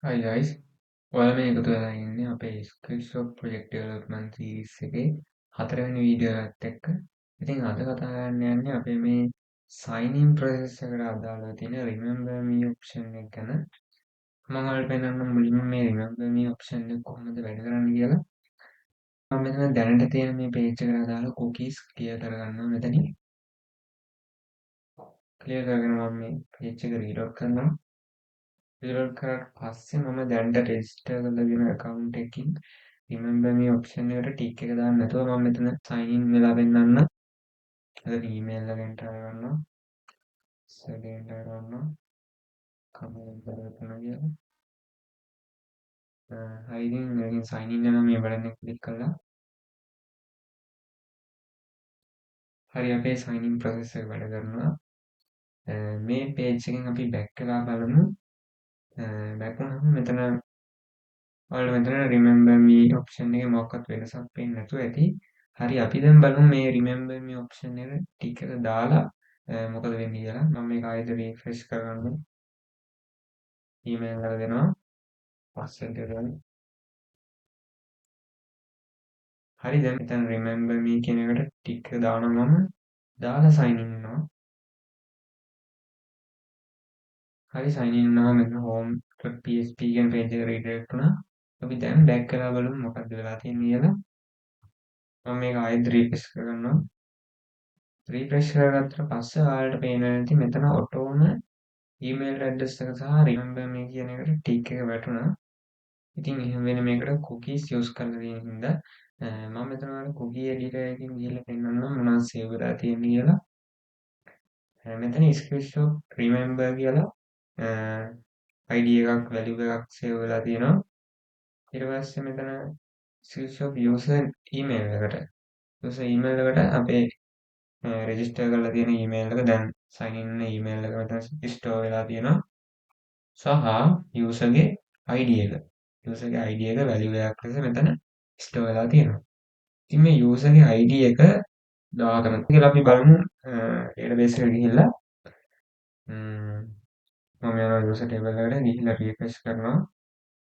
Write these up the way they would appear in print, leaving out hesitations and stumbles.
Hi guys, ඔයාලා මේ එකතු වෙලා ඉන්නේ අපේ Skillshop Project Development Series එකේ හතරවෙනි වීඩියෝ එකත් එක්ක. ඉතින් අද කතා කරන්න යන්නේ අපේ මේ sign in process එකට අදාළව තියෙන remember me option එක ගැන. මම ඔයාලට පෙන්නන්න මුලින්ම මේ remember me option එක කොහොමද වැඩ කරන්නේ කියලා. මම මෙතන දැනට තියෙන මේ page එකට අදාළ cookies clear කරගන්නවා මෙතනින්. clear කරගෙන මම මේ page එක reload කරනවා. රිලෝඩ් කරාට පස්සේ මම දැනට රෙජිස්ටර් කරලා තියෙන account එකකින් remember me option එකට ටික් එක දාන්න නැතුව මම මෙතන sign in වෙලා පෙන්නන්න. එතන email එක enter කරනවා. password enter කරනවා. comment කරනවා කියලා. හරි ඉතින් මේකෙන් sign in වෙනවා මේ බටන් එක ක්ලික් කරලා. හරි අපේ sign in process එක වැඩ කරනවා. මේ page එකෙන් අපි back වෙලා බලමු. back වුණාම මෙතන ඔයාලා මෙතන remember me option එකේ මොකක්වත් වෙනසක් පේන්නේ නැතුව ඇති. හරි අපි දැන් බලමු මේ remember me option එක ටික එක දාලා මොකද වෙන්නේ කියලා. මම මේක ආයෙත් refresh කරගන්නම්. email එක දෙනවා. password එක දෙනවා. හරි දැන් මෙතන remember me කියන එකට ටික එක දානවා මම. දාලා sign in වෙනවා. හරි sign in වුණාම මෙතන home.php කියන page එක redirect වුණා. අපි දැන් back කරලා බලමු මොකක්ද වෙලා තියෙන්නේ කියලා. මම මේක ආයෙත් refresh කරගන්නවා. රිෆ්‍රෙෂ් කරගත්තට පස්සේ ඔයාලට පේනවා ඇති මෙතන ඔටෝම ඊමේල් ඇඩ්‍රස් එක සහ රිමෙම්බර් මේ කියන එකට ටික් එක වැටුණා. ඉතින් එහෙම වෙන මේකට කුකීස් යූස් කරලා තියෙන හින්දා මම මෙතන ඔයාලට කුකී එඩිටර් එකකින් ගිහලා පෙන්නන්නම් මොනවද සේව් වෙලා තියෙන්නේ කියලා. මෙතන ස්ක්‍රීන්ෂොට් රිමෙම්බර් කියලා ID එකක් වැලියු එකක් සේව් වෙලා තියෙනවා. ඊට පස්සේ මෙතන ස්ක්‍රීන්ෂොට් යූසර් ඊමේල් එකට යූසර් ඊමේල් එකට අපේ රෙජිස්ටර් කරලා තියෙන ඊමේල් එක දැන් සයින් ඉන් ඊමේල් එක මෙතන ස්ටෝර් වෙලා තියෙනවා සහ යූසර්ගේ ID එක යූසර්ගේ ID එක වැලියු එකක් ලෙස මෙතන ස්ටෝර් වෙලා තියෙනවා. ඉතින් මේ යූසර්ගේ ID එක දාගන්න කියලා අපි බලමු ඩේටාබේස් එකට ගිහිල්ලා මම යනවා යූසර් ටේබල් එකට ගිහිල්ලා රිෆ්‍රෙෂ් කරනවා.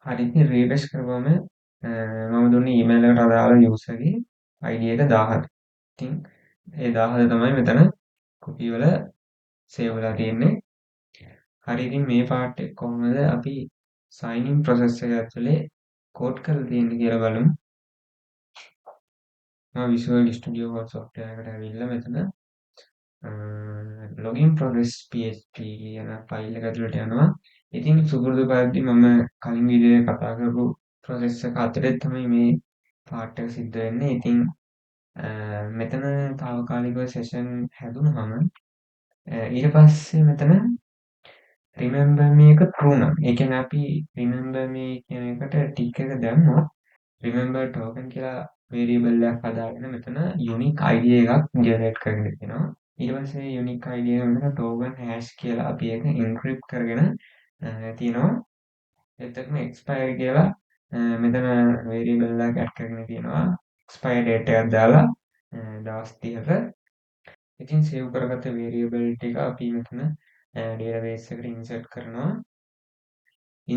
හරි ඉතින් රිෆ්‍රෙෂ් කරපුවම මම දුන්නේ ඊමේල් එකට අදාළ යූසර්ගේ ID එක 1000. ඉතින් ඒ 1000 තමයි මෙතන කොපි වල සේව් වෙලා තියෙන්නේ. හරි ඉතින් මේ පාර්ට් එක කොහොමද අපි sign in process එක ඇතුලේ කෝඩ් කරලා තියෙන්නේ කියලා බලමු. මම Visual Studio Code software එකට ඇවිල්ලා මෙතන login progress php කියන ෆයිල් එක ඇතුළට යනවා. ඉතින් සුපුරුදු පරිදි මම කලින් වීඩියෝ එකේ කතා කරපු process එක අතරේ තමයි මේ පාර්ට් එක සිද්ධ වෙන්නේ. ඉතින් මෙතන తాවකාලිකව session හැදුනහම ඊට පස්සේ මෙතන remember me එක true නම් ඒ කියන්නේ අපි remember me කියන එකට ටික් එක දැම්මොත් remember token කියලා variable එකක් හදාගෙන මෙතන unique ID එකක් generate කරගෙන තියෙනවා. ඊට පස්සේ unique ID එක මෙතන token hash කියලා අපි ඒක encrypt කරගෙන තියෙනවා. එතකම expire කියලා මෙතන variable එකක් add කරගෙන තියෙනවා. expire date එකක් දාලා දවස් 30ක ඉතින් සේව් කරගත්ත variable ටික අපි මෙතන database එකට insert කරනවා.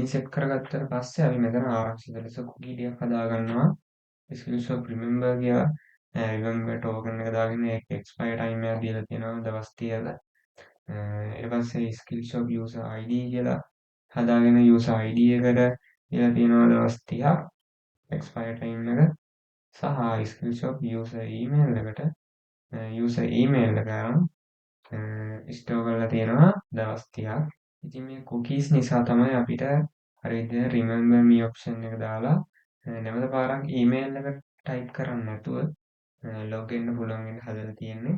insert කරගත්තට පස්සේ අපි මෙතන ආරක්ෂිත ලෙස cookie ටිකක් හදා ගන්නවා. screenshot remember කියලා remember token එක දාගෙන ඒක expire time එකක් දීලා තියෙනවා දවස් 30ක. ඊට පස්සේ screenshot user ID කියලා හදාගෙන user ID එකට දීලා තියෙනවා දවස් 30ක් expire time එක සහ screenshot user email එකට user email එක ස්ටෝර් කරලා තියෙනවා දවස් 30ක්. ඉතින් මේ cookies නිසා තමයි අපිට හරි විදිහට remember me option එක දාලා නැවත පාරක් email එක type කරන්නේ නැතුව log වෙන්න පුළුවන් වෙන්න හදලා තියෙන්නේ.